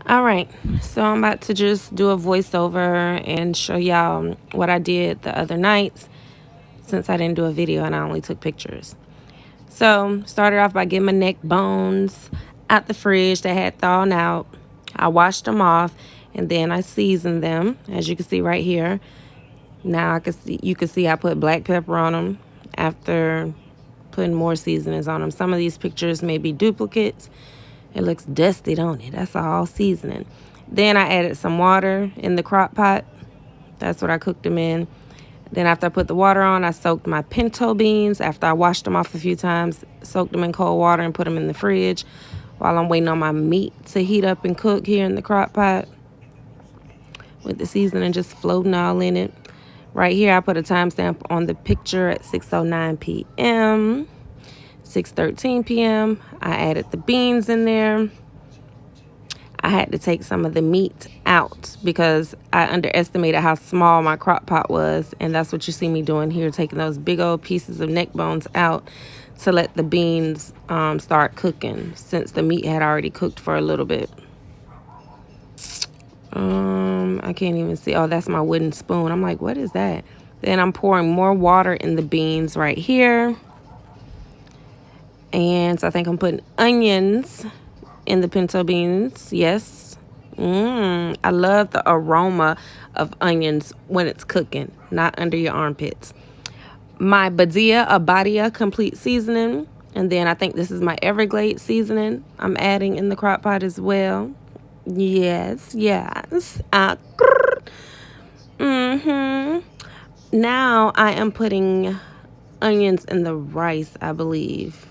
All right, so I'm about to just do a voiceover and show y'all what I did the other nights since I didn't do a video and I only took pictures. So started off by getting my neck bones out the fridge that had thawed out. I washed them off and then I seasoned them, as you can see right here. Now you can see I put black pepper on them after putting more seasonings on them. Some of these pictures may be duplicates. It looks dusty, don't it? That's all seasoning. Then I added some water in the crock pot. That's what I cooked them in. Then after I put the water on, I soaked my pinto beans. After I washed them off a few times, soaked them in cold water and put them in the fridge while I'm waiting on my meat to heat up and cook here in the crock pot with the seasoning just floating all in it. Right here, I put a timestamp on the picture at 6:09 p.m. 6:13 p.m. I added the beans in there. I had to take some of the meat out because I underestimated how small my crock pot was, and that's what you see me doing here, taking those big old pieces of neck bones out to let the beans start cooking since the meat had already cooked for a little bit. I can't even see. Oh, that's my wooden spoon. I'm like, what is that? Then I'm pouring more water in the beans right here. And so I think I'm putting onions in the pinto beans. Yes. I love the aroma of onions when it's cooking, not under your armpits. My Badia complete seasoning. And then I think this is my Everglade seasoning I'm adding in the crock pot as well. Yes. Now I am putting onions in the rice, I believe.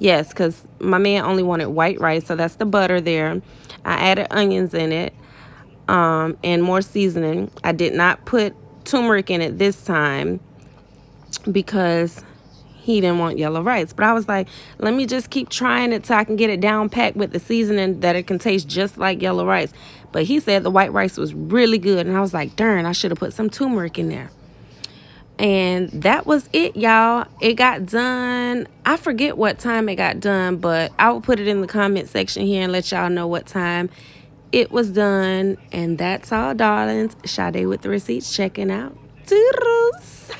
Yes, because my man only wanted white rice, so that's the butter there. I added onions in it and more seasoning. I did not put turmeric in it this time because he didn't want yellow rice. But I was like, let me just keep trying it so I can get it down packed with the seasoning that it can taste just like yellow rice. But he said the white rice was really good, and I was like, darn, I should have put some turmeric in there. And that was it, y'all. It got done. I forget what time it got done, but I will put it in the comment section here and let y'all know what time it was done. And that's all, darlings. Sade with the receipts checking out. Toodles.